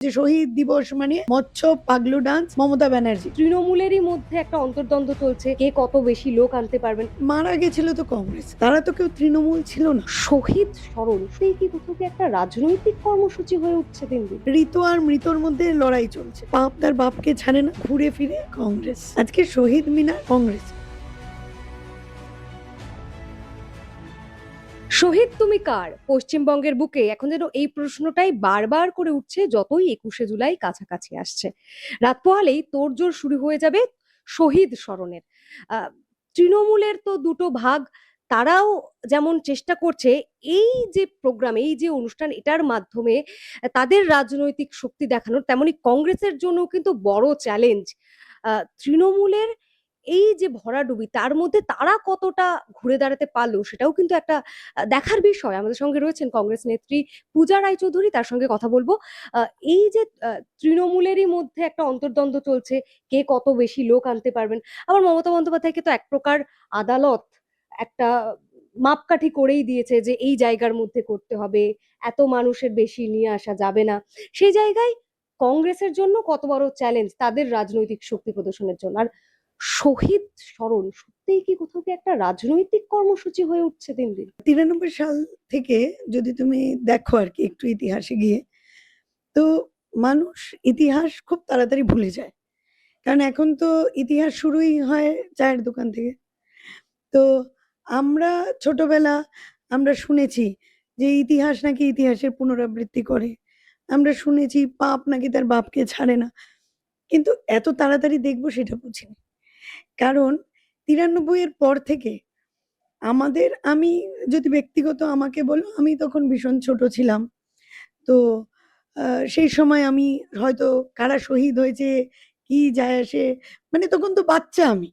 যে শহীদ দিবস মানে মৎস্য পাগলু ডান্স মমতা ব্যানার্জি তৃণমূলেরই মধ্যে একটা অন্তর্দ্বন্দ্ব চলছে, কে কত বেশি লোক আনতে পারবেন। মারা গেছিল তো কংগ্রেস, তারা তো কেউ তৃণমূল ছিল না। শহীদ স্মরণ সেই কি কোথাও কি একটা রাজনৈতিক কর্মসূচি হয়ে উঠছে দিন দিন? ঋতু আর মৃতর মধ্যে লড়াই চলছে, বাপ তার বাপকে ছাড়ে না, ঘুরে ফিরে কংগ্রেস। আজকে শহীদ মিনার কংগ্রেস। শহীদ তুমি কার? পশ্চিমবঙ্গের বুকে এখন যেন এই প্রশ্নটাই বারবার করে উঠছে যতই 21শে জুলাই কাছাকাছি আসছে। রাত পোহালেই তোড়জোড় শুরু হয়ে যাবে শহীদ স্মরণের। আহ, তৃণমূলের তো দুটো ভাগ, তারাও যেমন চেষ্টা করছে এই যে প্রোগ্রাম, এই যে অনুষ্ঠান, এটার মাধ্যমে তাদের রাজনৈতিক শক্তি দেখানোর, তেমনি কংগ্রেসের জন্য কিন্তু বড় চ্যালেঞ্জ তৃণমূলের এই যে ভরাডুবি, তার মধ্যে তারা কতটা ঘুরে দাঁড়াতে পারলো সেটাও কিন্তু একটা দেখার বিষয়। আমাদের সঙ্গে রয়েছেন কংগ্রেস নেত্রী পূজা রায়চৌধুরী, তার সঙ্গে কথা বলবো। এই যে তৃণমূলেরই মধ্যে একটা অন্তর্দ্বন্দ্ব চলছে, কে কত বেশি লোক আনতে পারবেন। আবার মমতা বন্দ্যোপাধ্যায়কে তো এক প্রকার আদালত একটা মাপকাঠি করেই দিয়েছে যে এই জায়গার মধ্যে করতে হবে, এত মানুষের বেশি নিয়ে আসা যাবে না। সেই জায়গায় কংগ্রেসের জন্য কত বড় চ্যালেঞ্জ তাদের রাজনৈতিক শক্তি প্রদর্শনের জন্য। আর শহীদ স্মরণ সত্যিই কি কোথাও কি একটা রাজনৈতিক কর্মসূচি হয়ে উঠছে দিন দিন? 93 সাল থেকে যদি তুমি দেখো আর কি একটু ইতিহাসে গিয়ে, তো মানুষ ইতিহাস খুব তাড়াতাড়ি ভুলে যায়। কারণ এখন তো ইতিহাস শুরুই হয় চায়ের দোকান থেকে। তো আমরা ছোটবেলা আমরা শুনেছি যে ইতিহাস নাকি ইতিহাসের পুনরাবৃত্তি করে। আমরা শুনেছি পাপ নাকি তার বাপকে ছাড়ে না। কিন্তু এত তাড়াতাড়ি দেখবো সেটা বুঝিনি। কারণ 93 এর পর থেকে আমি যদি ব্যক্তিগত আমাকে বলো, আমি তখন ভীষণ ছোট ছিলাম। তো আ সেই সময় আমি হয়তো কারা শহীদ হয়েছে, কি যায় আসে, মানে তখন তো বাচ্চা আমি।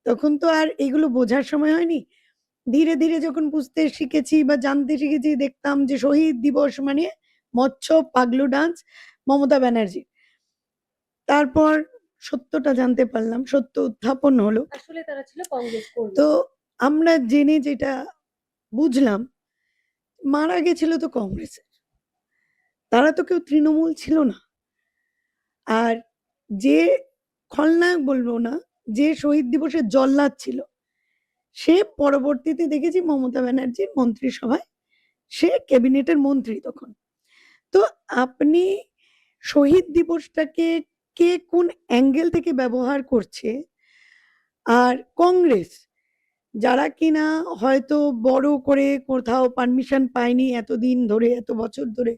তখন তো আর এগুলো বোঝার সময় হয়নি। ধীরে, ধীরে যখন বুঝতে শিখেছি বা জানতে শিখেছি, দেখতাম যে শহীদ দিবস মানে মৎস্য পাগলু ডান্স মমতা ব্যানার্জি। তারপর সত্যটা জানতে পারলাম, সত্য উত্থাপন হলো। আসলে তারা ছিল কংগ্রেস কর্মী। তো আমরা জেনে যেটা বুঝলাম, মারা গেছিল তো কংগ্রেসের। তারা তো কেউ তৃণমূল ছিল না। আর যে খলনায়ক বলবো না, যে শহীদ দিবসের জল্লাদ ছিল, সে পরবর্তীতে দেখেছি মমতা ব্যানার্জির মন্ত্রিসভায়, সে ক্যাবিনেটের মন্ত্রী তখন। তো আপনি শহীদ দিবসটাকে কে কোন অ্যাঙ্গেল থেকে ব্যবহার করছে, আর কংগ্রেস যারা কিনা হয়তো বড় করে কোথাও পারমিশন পায়নি এতদিন ধরে, এত বছর ধরে,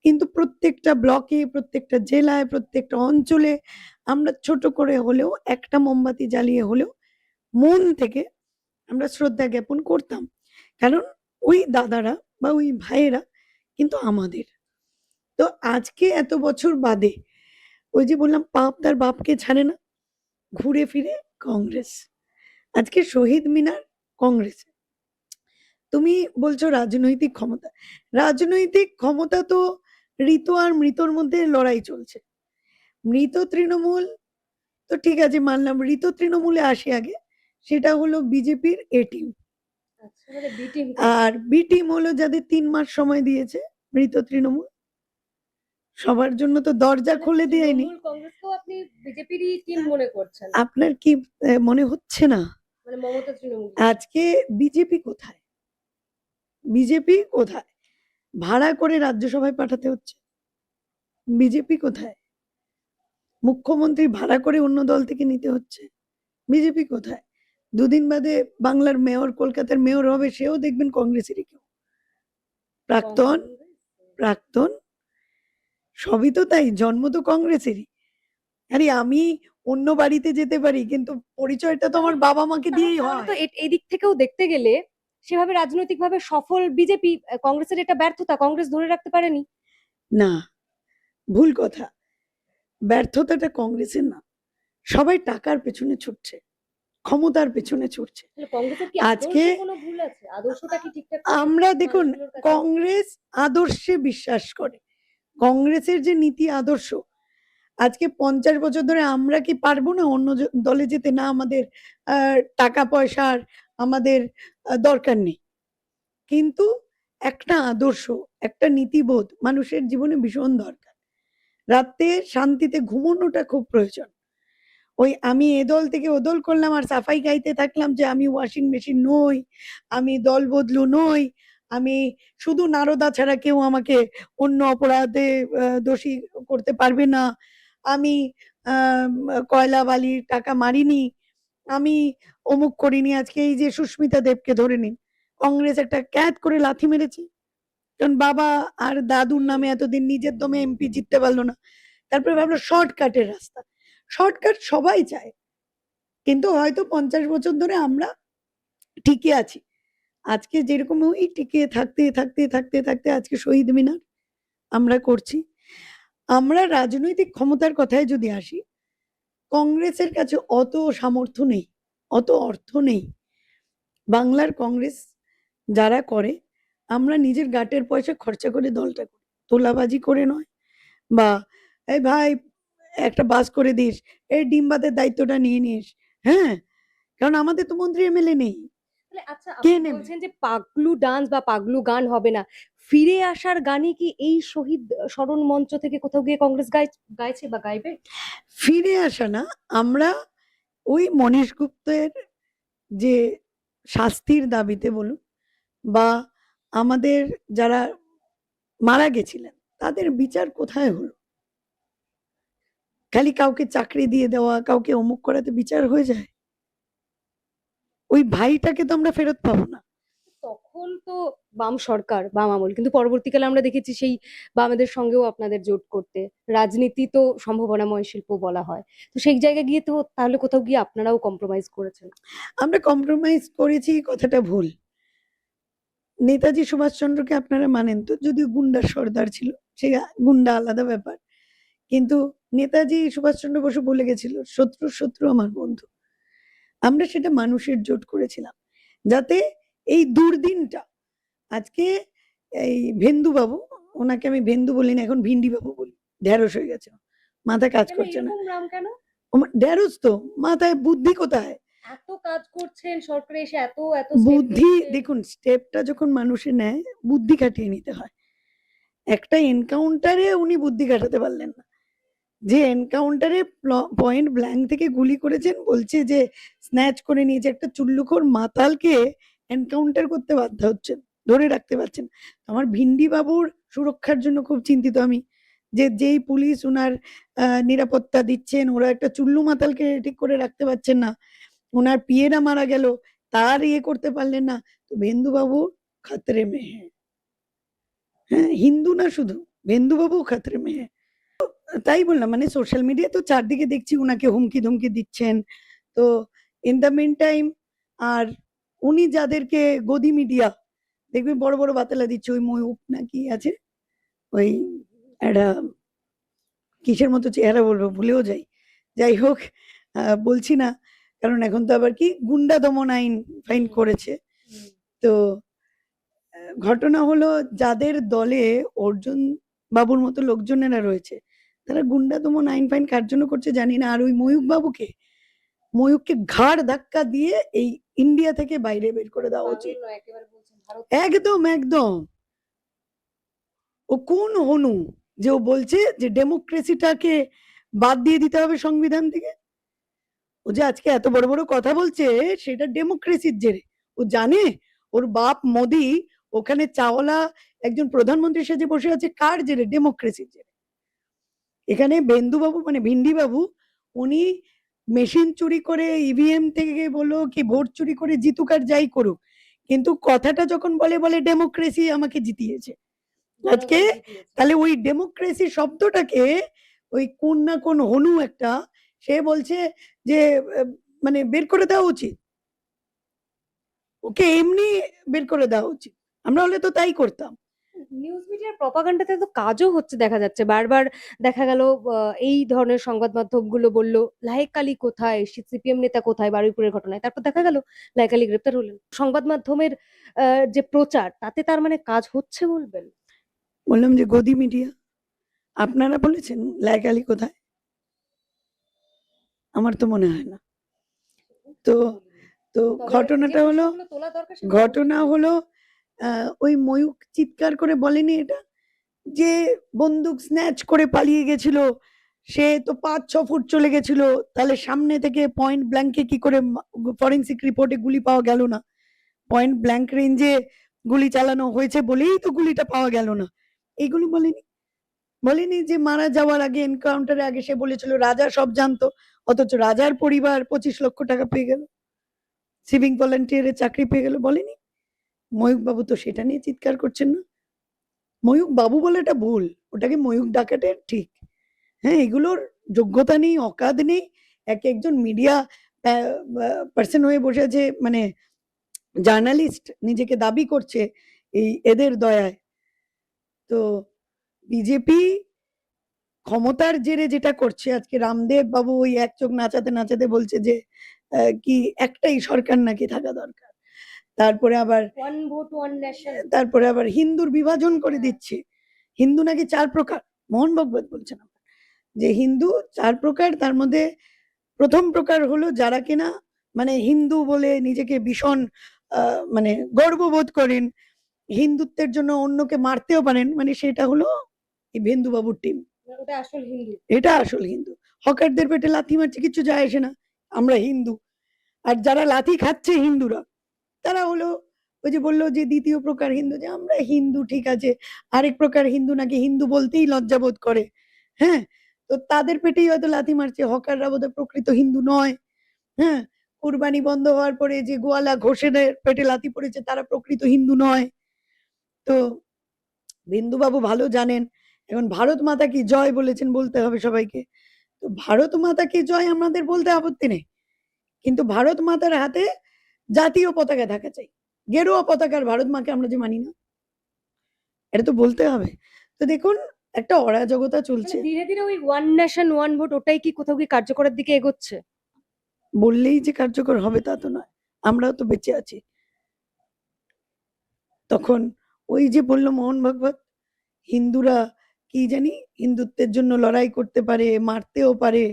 কিন্তু প্রত্যেকটা ব্লকে, প্রত্যেকটা জেলায়, প্রত্যেকটা অঞ্চলে আমরা ছোট করে হলেও একটা মোমবাতি জ্বালিয়ে হলেও মন থেকে আমরা শ্রদ্ধা জ্ঞাপন করতাম। কারণ ওই দাদারা বা ওই ভাইয়েরা কিন্তু আমাদের। তো আজকে এত বছর বাদে ওই যে বললাম পাপ তার বাপকে ছাড়ে না, ঘুরে ফিরে কংগ্রেস। আজকে শহীদ মিনার কংগ্রেস। তুমি বলছো রাজনৈতিক ক্ষমতা। রাজনৈতিক ক্ষমতা তো ঋতু আর মৃতর মধ্যে লড়াই চলছে। মৃত তৃণমূল তো ঠিক আছে মানলাম, ঋত তৃণমূলে আসে আগে। সেটা হলো বিজেপির এ টিম। আচ্ছা, মানে বি টিম। আর বি টিম হলো যাদের ৩ মাস সময় দিয়েছে মৃত তৃণমূল। সবার জন্য তো দরজা মানে খুলে দেয়নি। তৃণমূল কংগ্রেসকেও আপনি বিজেপিরই টিম মনে করছেন? আপনার কি মনে হচ্ছে না? মানে মমতা তৃণমূল। আজকে বিজেপি কোথায়? বিজেপি কোথায়? ভাড়া করে রাজ্যসভায় পাঠাতে হচ্ছে। বিজেপি কোথায়? মুখ্যমন্ত্রী ভাড়া করে অন্য দল থেকে নিতে হচ্ছে। বিজেপি কোথায়? দুদিন বাদে বাংলার মেয়র, কলকাতার মেয়র হবে, সেও দেখবেন কংগ্রেসেরই কেউ। প্রাক্তন, কংগ্রেস। প্রাক্তন সবই তো তাই, জন্ম তো কংগ্রেসেরই। আরে আমি অন্য বাড়িতে যেতে পারি, কিন্তু পরিচয়টা তো আমার বাবা মাকে দিয়েই তাহলে হয়। তো এই দিক থেকেও দেখতে গেলে সেভাবে রাজনৈতিকভাবে সফল বিজেপি, কংগ্রেসের এটা ব্যর্থতা, কংগ্রেস ধরে রাখতে পারেনি। না, ভুল কথা। ব্যর্থতাটা কংগ্রেসের না। সবাই টাকার পেছনে ছুটছে, ক্ষমতার পেছনে ছুটছে। তাহলে কংগ্রেসের কি আজকে আদর্শে কোনো ভুল আছে? আদর্শটা কি ঠিকঠাক করে আমরা দেখুন, মানুষগুলোর কাছে? কংগ্রেস আদর্শে বিশ্বাস করে। কংগ্রেসের যে নীতি আদর্শ, আজকে ৫০ বছর ধরে আমরা কি পারবো না অন্য দলে যেতে? না, আমাদের টাকা পয়সার আমাদের দরকার নেই। কিন্তু একটা আদর্শ, একটা নীতিবোধ মানুষের জীবনে ভীষণ দরকার। রাতে শান্তিতে ঘুমানোটা খুব প্রয়োজন। ওই আমি এ দল থেকে ও দল করলাম আর সাফাই গাইতে থাকলাম যে আমি ওয়াশিং মেশিন নই, আমি দল বদলু নই, আমি শুধু নারদা ছাড়া কেউ আমাকে অন্য অপরাধে দোষী করতে পারবে না, আমি কয়লা বালির টাকা মারিনি, আমি অমুক করিনি। আজকে এই যে সুস্মিতা দেবকে ধরে নিন, কংগ্রেস একটা ক্যাত করে লাথি মেরেছে, কারণ বাবা আর দাদুর নামে এতদিন নিজের দমে এমপি জিততে পারলো না। তারপরে ভাবলো শর্টকাটের রাস্তা, শর্টকাট সবাই চায়, কিন্তু হয়তো 50 বছর ধরে আমরা টিকে আছি। আজকে যেরকম ওই টিকে থাকতে থাকতে থাকতে থাকতে আজকে শহীদ মিনার আমরা করছি। আমরা রাজনৈতিক ক্ষমতার কথায় যদি আসি, কংগ্রেসের কাছে অত সামর্থ্য নেই, অত অর্থ নেই। বাংলার কংগ্রেস যারা করে, আমরা নিজের গাটের পয়সা খরচা করে দলটা করি, তোলাবাজি করে নয়। বা এই ভাই একটা বাস করে দিস, এই ডিমবাতের দায়িত্বটা নিয়ে নিস, হ্যাঁ, কারণ আমাদের তো মন্ত্রী এমএলএ নেই, তাহলে আচ্ছা, কে আপনি নেবে? বলছেন যে পাগলু ডান্স বা পাগলু গান হবে না, ফিরে আসার গানই কি এই শহীদ স্মরণ মঞ্চ থেকে কোথাও গিয়ে কংগ্রেস গাইছে বা গাইবে? ফিরে আসা না, আমরা ওই মনীশ গুপ্তের যে শাস্তির দাবিতে বলুন, বা আমাদের যারা মারা গেছিলেন তাদের বিচার কোথায় হলো? খালি কাউকে চাকরি দিয়ে দেওয়া, কাউকে অমুক করাতে বিচার হয়ে যায়? ওই ভাইটাকে তো আমরা ফেরত পাবো না। তখন তো বাম সরকার, বাম আমল, কিন্তু পরবর্তীকালে আমরা দেখেছি সেই বামেদের সঙ্গেও আপনাদের জোট করতে। রাজনীতি তো সম্ভাবনাময় শিল্প বলা হয়, তো সেই জায়গায় গিয়ে তো তাহলে কোথাও গিয়ে আপনারাও কম্প্রোমাইজ করেছেন। আমরা কম্প্রোমাইজ করেছি কথাটা ভুল। নেতাজি সুভাষচন্দ্রকে আপনারা মানেন তো, যদিও গুন্ডার সর্দার ছিল, সে গুন্ডা আলাদা ব্যাপার, কিন্তু নেতাজি সুভাষচন্দ্র বসু বলে গেছিল শত্রুর শত্রু আমার বন্ধু। আমরা সেটা মানুষের জোট করেছিলাম, যাতে এই দুর্দিনটা আজকে এই ভেন্দু বাবু, ওনাকে আমি ভেন্দু বলি না, এখন ভিন্ডি বাবু বলি, ঢেঁড়স হয়ে গেছে, মাথা কাজ কেন করছে না। এরকম নাম কেন? ঢেঁড়স তো, মাথায় বুদ্ধি কোথায়? এত কাজ করছেন সরকারে এসে, এত এত বুদ্ধি দেখুন, স্টেপটা যখন মানুষে নেয় বুদ্ধি খাটিয়ে নিতে হয়। একটা এনকাউন্টারে উনি বুদ্ধি খাটাতে পারলেন না। যে এনকাউন্টারে পয়েন্ট ব্ল্যাঙ্ক থেকে গুলি করেছেন, বলছে যে স্ন্যাচ করে নিয়েছে, একটা চুল্লুখোর মাতালকে এনকাউন্টার করতে বাধ্য হচ্ছেন, ধরে রাখতে পারছেন। আমার ভিন্ডি বাবুর সুরক্ষার জন্য খুব চিন্তিত আমি, যে যেই পুলিশ ওনার নিরাপত্তা দিচ্ছেন, ওরা একটা চুল্লু মাতালকে ঠিক করে রাখতে পারছেন না, ওনার পিয়েরা মারা গেল, তার ইয়ে করতে পারলেন না। তো ভেন্দু বাবু খাতরে মে হ্যাঁ, হ্যাঁ, হিন্দু না শুধু, ভেন্দু বাবু খাতরে মে হ্যাঁ। তাই বললাম, মানে সোশ্যাল মিডিয়া তো চারদিকে দেখছি উনাকে হুমকি ধুমকি দিচ্ছেন। তো ইন দ্য মিন টাইম, আর উনি যাদেরকে গদি মিডিয়া দেখবে বড় বড় বাতেলা দিচ্ছে, ওই ময়ূক না কি আছে, ওই একটা কিসের মতো চেহারা বলবো ভুলেও যাই, যাই হোক, বলছি না, কারণ এখন তো আবার কি গুন্ডা দমন আইন ফাইন করেছে। তো ঘটনা হলো, যাদের দলে অর্জুন বাবুর মতো লোকজনেরা রয়েছে, তারা গুন্ডা দমন আইন ফাইন কার জন্য করছে জানি না। আর ওই ময়ূক বাবুকে, ময়ূককে ঘাড় ধাক্কা দিয়ে এই ইন্ডিয়া থেকে বাইরে বের করে দেওয়া উচিত। একদম একদম। ও কোন হনু যে ও বলছে যে ডেমোক্রেসিটাকে বাদ দিয়ে দিতে হবে সংবিধান থেকে? ও যে আজকে এত বড় বড় কথা বলছে, সেটা ডেমোক্রেসির জেরে। ও জানে ওর বাপ মোদি ওখানে চাওয়ালা একজন প্রধানমন্ত্রী সেজে বসে আছে কার জেরে? ডেমোক্রেসির জেরে। এখানে বেন্দু বাবু মানে ভিন্ডি বাবু, উনি মেশিন চুরি করে, ইভিএম থেকে বলো কি ভোট চুরি করে জিতুক আর যাই করুক, কিন্তু কথাটা যখন বলে বলে ডেমোক্রেসি আমাকে জিতিয়েছে আজকে, তাহলে ওই ডেমোক্রেসি শব্দটাকে ওই কোন না কোন হনু একটা, সে বলছে যে মানে বের করে দেওয়া উচিত, ওকে এমনি বের করে দেওয়া উচিত। আমরা হলে তো তাই করতাম। নিউজ মিডিয়ার প্রপাগান্ডাতে তো কাজও হচ্ছে দেখা যাচ্ছে। বারবার দেখা গেল এই ধরনের সংবাদ মাধ্যমগুলো বলল লায়েক আলী কোথায়, সিপিএম নেতা কোথায় বারুইপুরের ঘটনায়, তারপর দেখা গেল লায়েক আলী গ্রেপ্তার হলেন। সংবাদ মাধ্যমের যে প্রচার, তাতে তার মানে কাজ হচ্ছে বলবেন? বললাম যে গদি মিডিয়া, আপনারা বলেছেন লায়েক আলী কোথায়? আমার তো মনে হয় না। তো তো ঘটনাটা হলো, ঘটনা হলো ওই ময়ূক চিৎকার করে বলেনি এটা যে বন্দুক স্ন্যাচ করে পালিয়ে গেছিল সে তো 5-6 ফুট চলে গেছিল, তাহলে সামনে থেকে পয়েন্ট ব্ল্যাঙ্কে কি করে ফরেন্সিক রিপোর্টে গুলি পাওয়া গেল না? পয়েন্ট ব্ল্যাঙ্ক রেঞ্জে গুলি চালানো হয়েছে বলেই তো গুলিটা পাওয়া গেল না। এইগুলো বলেনি। বলেনি যে মারা যাওয়ার আগে, এনকাউন্টারের আগে সে বলেছিল রাজা সব জানতো, অথচ রাজার পরিবার 25 লক্ষ টাকা পেয়ে গেল, সিভিং ভলেন্টিয়ারের চাকরি পেয়ে গেল, বলেনি? ময়ূক বাবু তো সেটা নিয়ে চিৎকার করছেন না। ময়ূক বাবু বলাটা ভুল, ওটাকে ময়ূক ডাকাটা ঠিক। হ্যাঁ, এগুলোর যোগ্যতা নেই, অকাদ নেই। একজন মিডিয়া পার্সন হয়ে বসে আছে, মানে জার্নালিস্ট নিজেকে দাবি করছে এই এদের দয়ায়। তো বিজেপি ক্ষমতার জেরে যেটা করছে, আজকে রামদেব বাবু ওই এক চোখ নাচাতে নাচাতে বলছে যে কি একটাই সরকার নাকি থাকা দরকার। তারপরে আবার ওয়ান ভোট ওয়ান নেশন, তারপরে আবার হিন্দুর বিভাজন করে দিচ্ছে। হিন্দু নাকি 4 প্রকার। মোহন ভাগবত বলছেন যে হিন্দু 4 প্রকার, তার মধ্যে প্রথম প্রকার হলো যারা কিনা মানে হিন্দু বলে নিজেকে ভীষণ মানে গর্ববোধ করেন, হিন্দুত্বের জন্য অন্যকে মারতেও পারেন, মানে সেটা হলো এই ভেন্দু বাবুর টিম। ওটা আসল হিন্দু। এটা আসল হিন্দু। হকারদের পেটে লাথি মারছে, কিচ্ছু যায় আসে না, আমরা হিন্দু। আর যারা লাথি খাচ্ছে হিন্দুরা, তারা হলো ওই যে বললো যে দ্বিতীয় প্রকার হিন্দু, যে আমরা হিন্দু ঠিক আছে, আরেক প্রকার হিন্দু নাকি হিন্দু বলতেই লজ্জাবোধ করে। হ্যাঁ, তো তাদের পেটেই হয়তো লাথি মারছে। হকাররা বোধহয় প্রকৃত হিন্দু নয়। হ্যাঁ, কুরবানি বন্ধ হওয়ার পরে যে গোয়ালা ঘোষেদের পেটে লাথি পড়েছে তারা প্রকৃত হিন্দু নয়। তো বিন্দুবাবু ভালো জানেন এখন ভারত মাতা কি জয় বলেছেন, বলতে হবে সবাইকে। তো ভারত মাতা কি জয় আমাদের বলতে আপত্তি নেই, কিন্তু ভারত মাতার হাতে জাতীয় পতাকা থাকা চাই। গেরুয়া পতাকার ভারত মাকে আমরা যে মানি না, এটা তো বলতে হবে। তো দেখুন একটা অরাজকতা চলছে। ধীরে ধীরে ওই ওয়ান নেশন ওয়ান ভোট ওটাই কি কোথাও কি কার্যকরের দিকে এগোচ্ছে? বললেই যে কার্যকর হবে তা তো নয়, আমরাও তো বেঁচে আছি। তখন ওই যে বললো মোহন ভাগবত, হিন্দুরা কি জানি হিন্দুত্বের জন্য লড়াই করতে পারে, মারতেও পারে।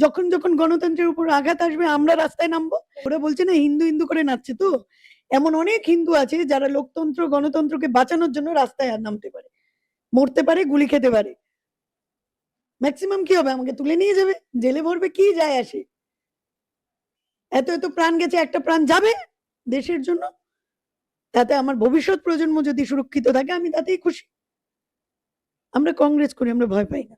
যখন যখন গণতন্ত্রের উপর আঘাত আসবে আমরা রাস্তায় নামবো। ওরা বলছে না হিন্দু হিন্দু করে নাচছে, তো এমন অনেক হিন্দু আছে যারা লোকতন্ত্র গণতন্ত্রকে বাঁচানোর জন্য রাস্তায় আর নামতে পারে, মরতে পারে, গুলি খেতে পারে। ম্যাক্সিমাম কি হবে, আমাকে তুলে নিয়ে যাবে, জেলে ভরবে, কি যায় আসে। এত এত প্রাণ গেছে, একটা প্রাণ যাবে দেশের জন্য, তাতে আমার ভবিষ্যৎ প্রজন্ম যদি সুরক্ষিত থাকে আমি তাতেই খুশি। আমরা কংগ্রেস করি, আমরা ভয় পাই না।